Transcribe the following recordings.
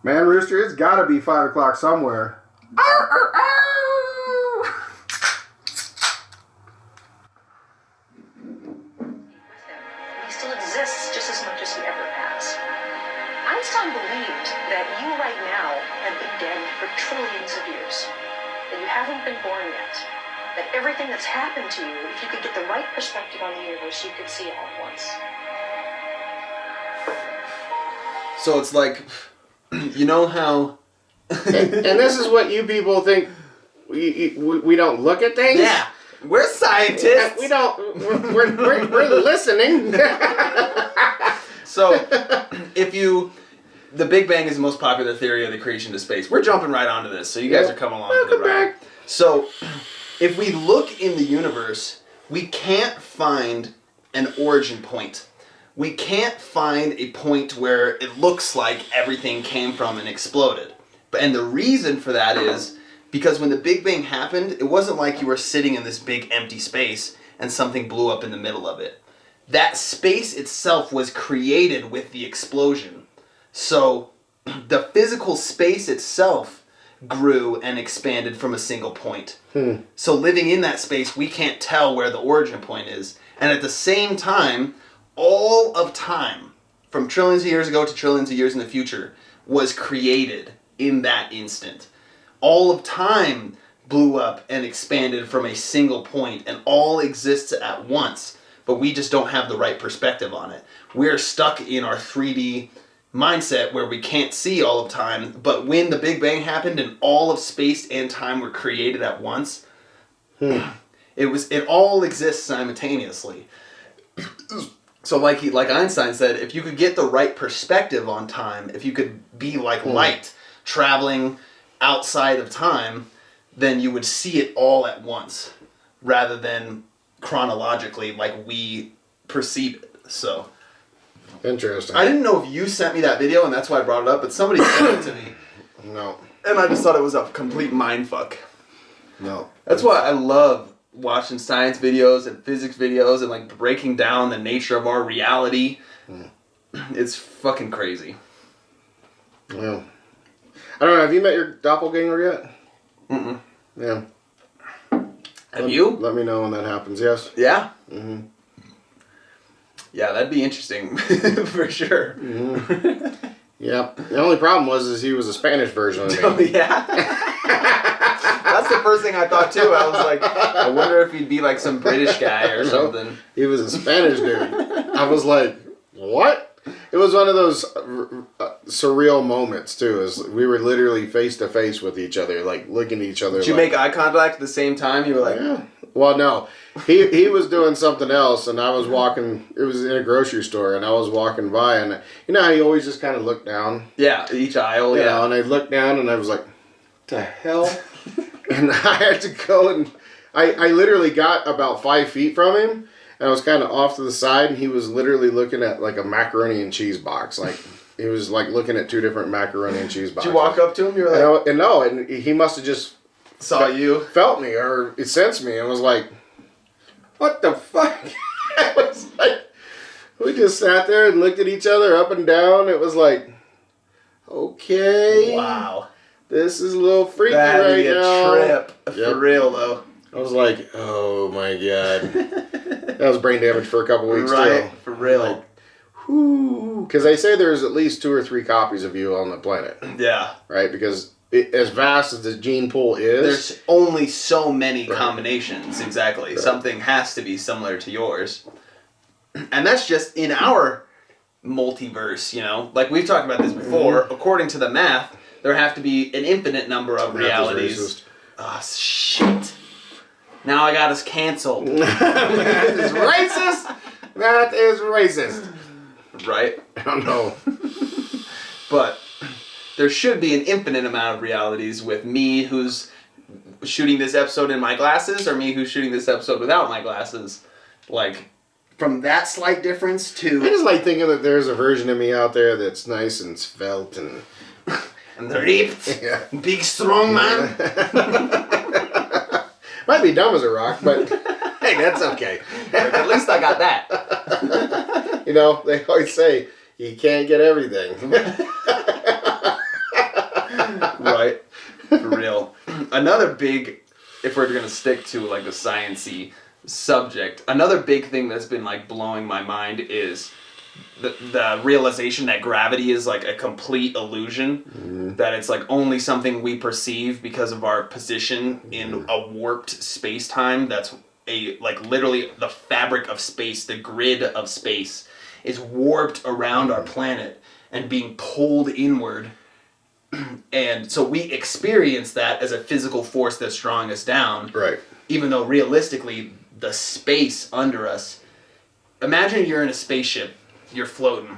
Man, Rooster, it's got to be 5 o'clock somewhere. Arr, arr, arr. He still exists just as much as he ever has. Einstein believed that you right now have been dead for trillions of years, that you haven't been born yet, that everything that's happened to you, if you could get the right perspective on the universe, you could see it all at once. So it's like, you know how... And this is what you people think we don't look at things? Yeah, we're scientists. We don't. We're listening. So, the Big Bang is the most popular theory of the creation of space. We're jumping right onto this, so you guys are coming along for the ride. So, if we look in the universe, we can't find an origin point. We can't find a point where it looks like everything came from and exploded. And the reason for that is because when the Big Bang happened, it wasn't like you were sitting in this big empty space and something blew up in the middle of it. That space itself was created with the explosion. So the physical space itself grew and expanded from a single point. So living in that space, we can't tell where the origin point is. And at the same time, all of time, from trillions of years ago to trillions of years in the future, was created in that instant. All of time blew up and expanded from a single point, and all exists at once, but we just don't have the right perspective on it. We're stuck in our 3D mindset where we can't see all of time, but when the Big Bang happened and all of space and time were created at once, it all exists simultaneously. So like Einstein said, if you could get the right perspective on time, if you could be like light traveling outside of time, then you would see it all at once rather than chronologically like we perceive it. So Interesting. I didn't know if you sent me that video and that's why I brought it up, but somebody sent it to me. No. And I just thought it was a complete mindfuck. No. That's why I love watching science videos and physics videos and like breaking down the nature of our reality. It's fucking crazy. Yeah. I don't know. Have you met your doppelganger yet? Mm-mm. Yeah. Have you? Let me know when that happens. Yes. Yeah? Mm-hmm. Yeah, that'd be interesting for sure. Mm-hmm. Yeah. The only problem was he was a Spanish version of me. Oh, yeah? That's the first thing I thought too. I was like, I wonder if he'd be like some British guy or something. He was a Spanish dude. I was like, what? It was one of those surreal moments too. As we were literally face to face with each other, like looking at each other. Did you make eye contact at the same time? You were like, yeah. Well, no. He was doing something else, and I was walking. It was in a grocery store, and I was walking by, and you know how you always just kind of look down. Yeah, each aisle. You Yeah. know, and I looked down, and I was like, "What the hell?" And I had to go, and I literally got about 5 feet from him. And I was kind of off to the side, and he was literally looking at like a macaroni and cheese box. Like he was like looking at 2 different macaroni and cheese boxes. Did you walk up to him? You were like, and he must have just felt me or it sensed me and was like, "What the fuck?" I was like, we just sat there and looked at each other up and down. It was like, okay, wow, this is a little freaky that'd right be a now. trip Yep. for real though. I was like, oh my god. That was brain damage for a couple weeks right, too. for real. Like, whoo. Because they say there's at least 2 or 3 copies of you on the planet. Yeah. Right? Because as vast as the gene pool is, there's only so many combinations. Exactly. Right. Something has to be similar to yours. And that's just in our multiverse, you know? Like we've talked about this before. According to the math, there have to be an infinite number of realities. Oh, shit. Now I got us canceled. Math is racist. Math is racist. Right? I don't know. But there should be an infinite amount of realities with me who's shooting this episode in my glasses or me who's shooting this episode without my glasses. Like, from that slight difference to... I just like thinking that there's a version of me out there that's nice and svelte and... and ripped. Yeah. Big, strong man. Might be dumb as a rock, but hey, that's okay. At least I got that. You know, they always say, you can't get everything. another big, if we're gonna stick to like the science-y subject, another big thing that's been like blowing my mind is the realization that gravity is like a complete illusion, that it's like only something we perceive because of our position in a warped space-time. That's like literally the fabric of space, the grid of space is warped around our planet and being pulled inward. And so we experience that as a physical force that's drawing us down. Right. Even though realistically, the space under us, imagine you're in a spaceship, you're floating.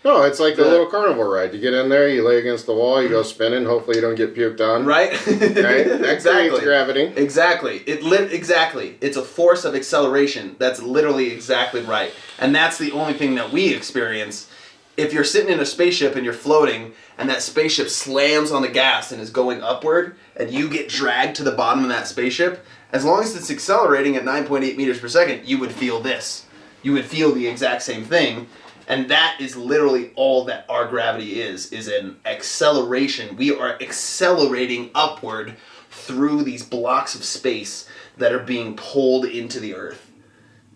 No, it's like the little carnival ride. You get in there, you lay against the wall, you go spinning, hopefully you don't get puked on. Right? Right? That creates gravity. Exactly. Exactly. It's a force of acceleration. That's literally exactly right. And that's the only thing that we experience. If you're sitting in a spaceship and you're floating, and that spaceship slams on the gas and is going upward, and you get dragged to the bottom of that spaceship, as long as it's accelerating at 9.8 meters per second, you would feel this. You would feel the exact same thing. And that is literally all that our gravity is an acceleration. We are accelerating upward through these blocks of space that are being pulled into the earth.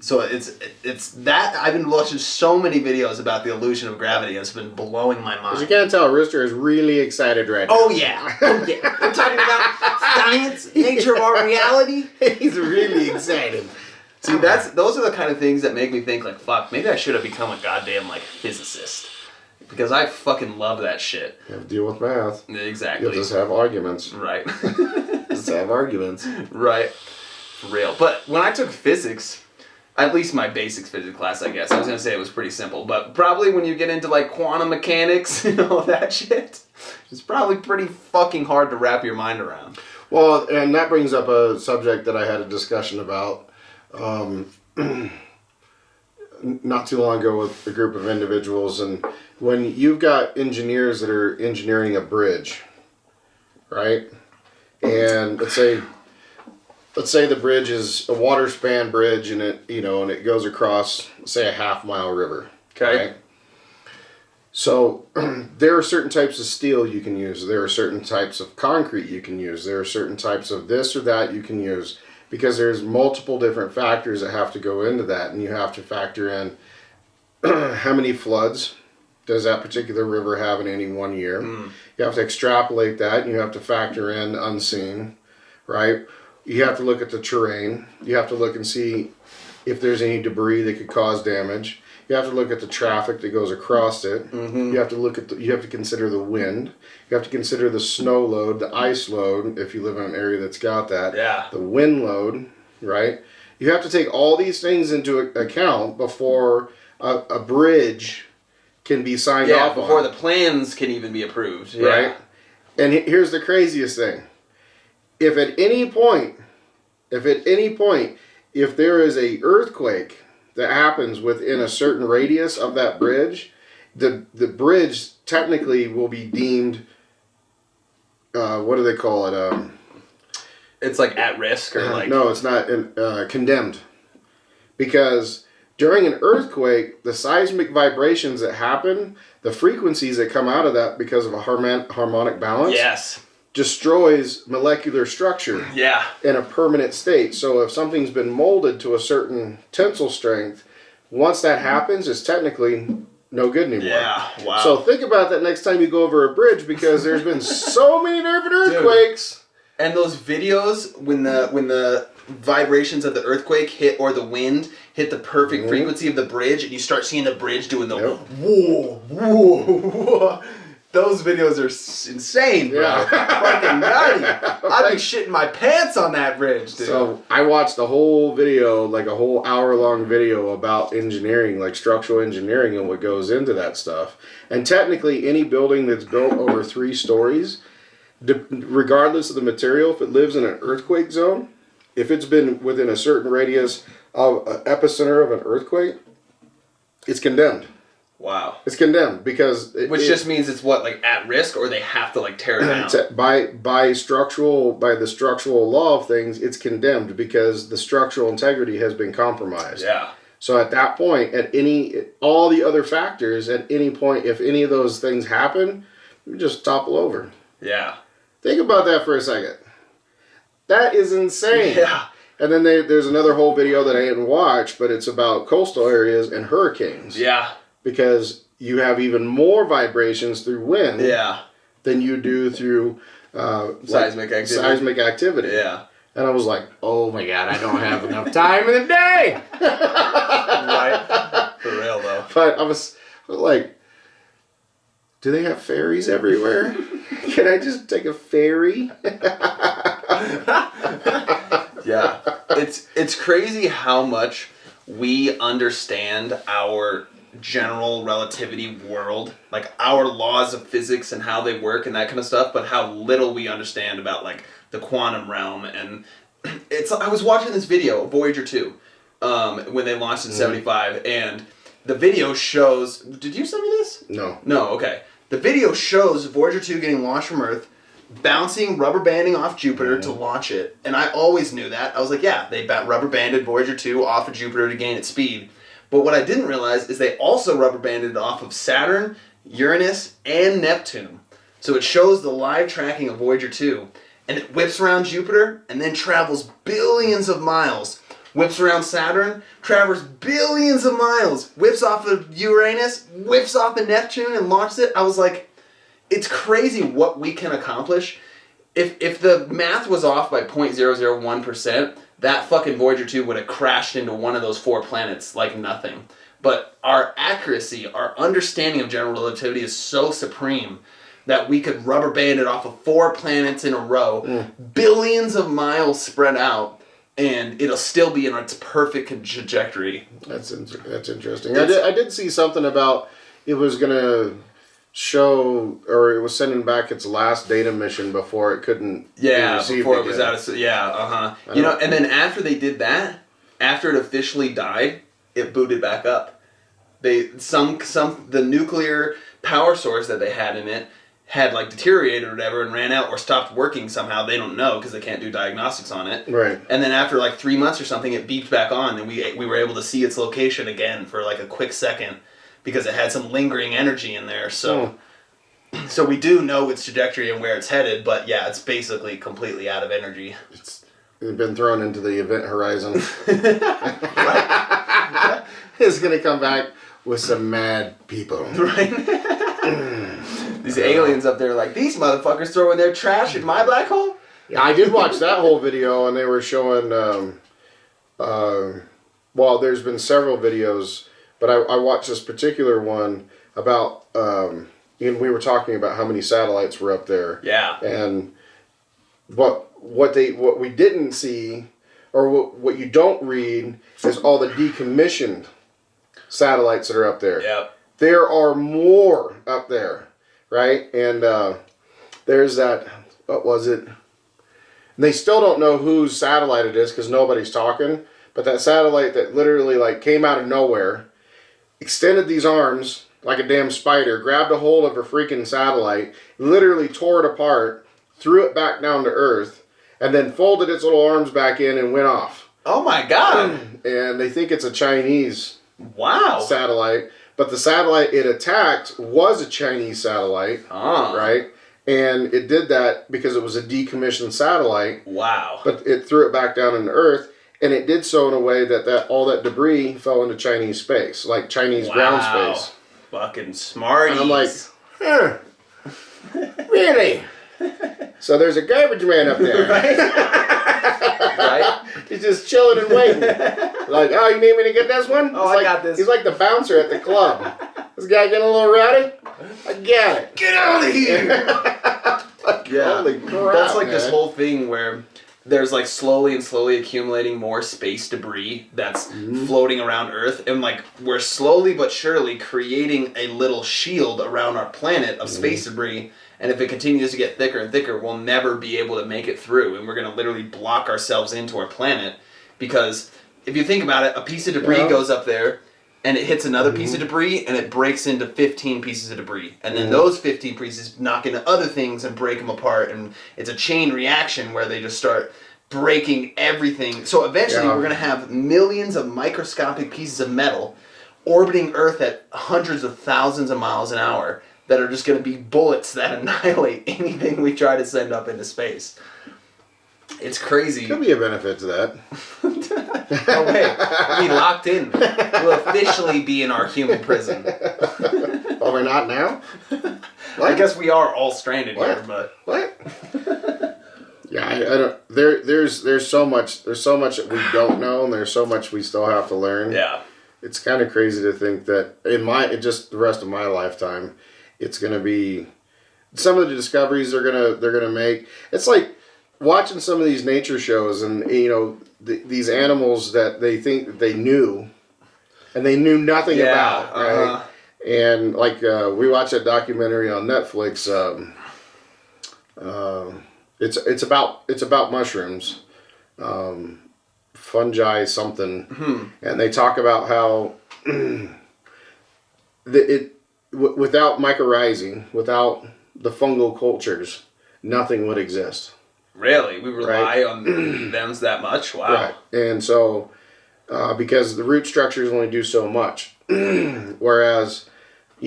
So it's that I've been watching so many videos about the illusion of gravity. It's been blowing my mind. As you can tell, Rooster is really excited right now. Oh yeah. We're talking about science, nature of our reality. He's really excited. See, those are the kind of things that make me think like, fuck, maybe I should have become a goddamn like physicist. Because I fucking love that shit. You have to deal with math. Exactly. You'll just have arguments. Right. Just have arguments. Right. For real. But when I took physics, at least my basics physics class, I guess, I was going to say it was pretty simple. But probably when you get into like quantum mechanics and all that shit, it's probably pretty fucking hard to wrap your mind around. Well, and that brings up a subject that I had a discussion about not too long ago with a group of individuals. And when you've got engineers that are engineering a bridge, right? And let's say the bridge is a water span bridge, and it goes across, say, a half-mile river. Okay. Right? So there are certain types of steel you can use. There are certain types of concrete you can use. There are certain types of this or that you can use, because there's multiple different factors that have to go into that, and you have to factor in how many floods does that particular river have in any one year. You have to extrapolate that, and you have to factor in unseen, right? You have to look at the terrain. You have to look and see if there's any debris that could cause damage. You have to look at the traffic that goes across it. You have to you have to consider the wind. You have to consider the snow load, the ice load, if you live in an area that's got that. Yeah. The wind load, right? You have to take all these things into account before a bridge can be signed off on. Before the plans can even be approved. Yeah. Right? And here's the craziest thing. If at any point, if there is a earthquake that happens within a certain radius of that bridge, the bridge technically will be deemed, what do they call it? It's like at risk or like... No, it's not, condemned. Because during an earthquake, the seismic vibrations that happen, the frequencies that come out of that because of a harmonic balance... Yes. destroys molecular structure in a permanent state. So if something's been molded to a certain tensile strength, once that happens, it's technically no good anymore. Yeah, wow. So think about that next time you go over a bridge, because there's been so many different earthquakes. Dude. And those videos when the vibrations of the earthquake hit, or the wind hit the perfect frequency of the bridge, and you start seeing the bridge doing the whoa, whoa, whoa. Those videos are insane, bro. Yeah. Fucking nutty. I'd be shitting my pants on that bridge, dude. So I watched a whole video, like a whole hour-long video about engineering, like structural engineering and what goes into that stuff. And technically, any building that's built over 3 stories, regardless of the material, if it lives in an earthquake zone, if it's been within a certain radius of an epicenter of an earthquake, it's condemned. Wow. It's condemned because... Which just means it's what, like at risk, or they have to like tear it down? By the structural law of things, it's condemned because the structural integrity has been compromised. Yeah. So at that point, all the other factors, at any point, if any of those things happen, you just topple over. Yeah. Think about that for a second. That is insane. Yeah. And then there's another whole video that I didn't watch, but it's about coastal areas and hurricanes. Yeah. Because you have even more vibrations through wind than you do through seismic activity. Yeah. And I was like, oh my God, I don't have enough time in the day. Right. For real, though. But I was like, do they have ferries everywhere? Can I just take a ferry? Yeah. It's crazy how much we understand our general relativity world, like our laws of physics and how they work and that kind of stuff, but how little we understand about like the quantum realm. And I was watching this video, Voyager 2, when they launched in 75, and the video shows, did you send me this? No, okay. The video shows Voyager 2 getting launched from Earth, bouncing, rubber banding off Jupiter to launch it. And I always knew that. I was like, yeah, they rubber banded Voyager 2 off of Jupiter to gain its speed. But what I didn't realize is they also rubber banded it off of Saturn, Uranus, and Neptune. So it shows the live tracking of Voyager 2, and it whips around Jupiter and then travels billions of miles. Whips around Saturn, travels billions of miles, whips off of Uranus, whips off of Neptune, and launches it. I was like, it's crazy what we can accomplish. If the math was off by 0.001%, that fucking Voyager 2 would have crashed into one of those 4 planets like nothing. But our accuracy, our understanding of general relativity is so supreme that we could rubber band it off of 4 planets in a row, billions of miles spread out, and it'll still be in its perfect trajectory. That's interesting. I did see something about it was going to show, or it was sending back its last data mission before it couldn't be received before it again. was out of... Yeah, You know, and then after they did that, after it officially died, it booted back up. The nuclear power source that they had in it had like deteriorated or whatever and ran out or stopped working somehow. They don't know because they can't do diagnostics on it. Right. And then after like 3 months or something, it beeped back on, and we were able to see its location again for like a quick second because it had some lingering energy in there. So we do know its trajectory and where it's headed, but yeah, it's basically completely out of energy. It's been thrown into the event horizon. It's going to come back with some mad people. Right. These aliens up there like, these motherfuckers throwing their trash in my black hole? Yeah, I did watch that whole video, and they were showing, well, there's been several videos, but I watched this particular one about, and we were talking about how many satellites were up there. Yeah. And what we didn't see, or what you don't read, is all the decommissioned satellites that are up there. Yep. There are more up there. Right? And there's that, what was it? They still don't know whose satellite it is because nobody's talking. But that satellite that literally like came out of nowhere, extended these arms like a damn spider, grabbed a hold of a freaking satellite, literally tore it apart, threw it back down to Earth, and then folded its little arms back in and went off. Oh my God. And they think it's a Chinese satellite. But the satellite it attacked was a Chinese satellite, right? And it did that because it was a decommissioned satellite. Wow. But it threw it back down into Earth, and it did so in a way that all that debris fell into Chinese space, like Chinese ground space. Fucking smarties. And I'm like, really? So there's a garbage man up there. Right? He's just chilling and waiting. Like, oh, you need me to get this one? Oh, I got this. He's like the bouncer at the club. This guy getting a little rowdy? I got it. Get out of here! Holy crap, that's like man. this whole thing where there's like slowly accumulating more space debris that's floating around Earth, and like we're slowly but surely creating a little shield around our planet of space debris. And if it continues to get thicker and thicker, we'll never be able to make it through. And we're going to literally block ourselves into our planet. Because if you think about it, a piece of debris goes up there, and it hits another piece of debris, and it breaks into 15 pieces of debris. And then those 15 pieces knock into other things and break them apart. And it's a chain reaction where they just start breaking everything. So eventually we're going to have millions of microscopic pieces of metal orbiting Earth at hundreds of thousands of miles an hour that are just going to be bullets that annihilate anything we try to send up into space. It's crazy. Could be a benefit to that. No way. We'll be locked in. We'll officially be in our human prison. Oh, we're not now? I guess we are all stranded What? here, but What? Yeah, I don't. There's so much that we don't know, and there's so much we still have to learn. yeah. It's kind of crazy to think that in just the rest of my lifetime, it's gonna be some of the discoveries they're gonna make. It's like watching some of these nature shows, and these animals that they think that they knew, and they knew nothing about, right? And like we watched a documentary on Netflix. It's about mushrooms, fungi something, and they talk about how without mycorrhizing, without the fungal cultures, nothing would exist. Really? We rely Right. on them that much? Wow. Right. And so, because the root structures only do so much, whereas, a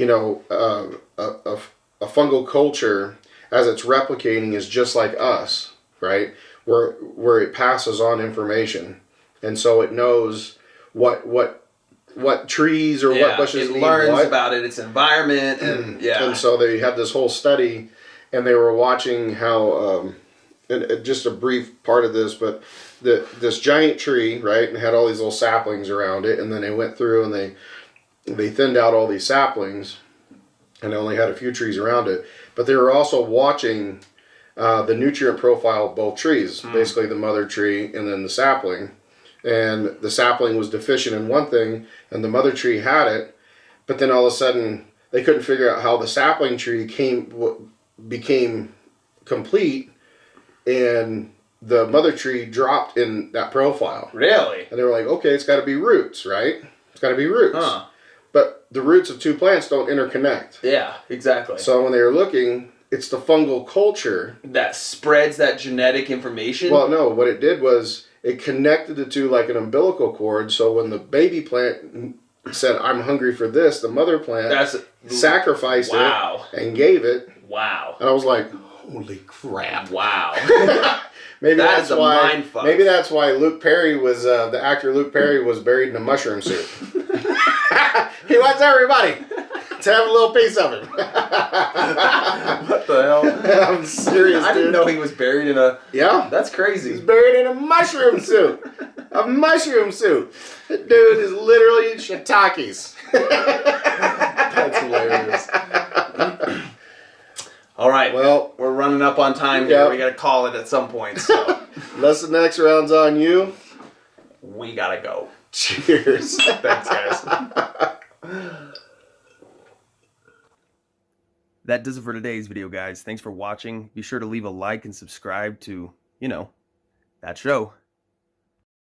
fungal culture, as it's replicating, is just like us, right? Where it passes on information, and so it knows what trees or what bushes it need learns what. about its environment, and And so they had this whole study, and they were watching how, and just a brief part of this, but this giant tree, right, and had all these little saplings around it, and then they went through and they thinned out all these saplings, and they only had a few trees around it. But they were also watching the nutrient profile of both trees, basically the mother tree and then the sapling. And the sapling was deficient in one thing, and the mother tree had it, but then all of a sudden they couldn't figure out how the sapling tree became complete, and the mother tree dropped in that profile. Really? And they were like, okay, it's got to be roots, right? It's got to be roots. Huh. But the roots of two plants don't interconnect. Yeah, exactly. So when they were looking, it's the fungal culture that spreads that genetic information? Well, no, what it did was it connected the two like an umbilical cord. So when the baby plant said, I'm hungry for this, the mother plant sacrificed it and gave it. Wow. And I was like, holy crap. Wow. Maybe that's why. Mind fuck. Maybe that's why Luke Perry was the actor. Luke Perry was buried in a mushroom suit. He wants everybody to have a little piece of him. What the hell? I'm serious. I didn't know he was buried in a. Yeah, that's crazy. He's buried in a mushroom suit. A mushroom suit. That dude is literally shiitakes. That's hilarious. All right. Well, we're running up on time here. We got to call it at some point. So, unless the next round's on you, we gotta go. Cheers. Thanks, guys. That does it for today's video, guys. Thanks for watching. Be sure to leave a like and subscribe to, that show.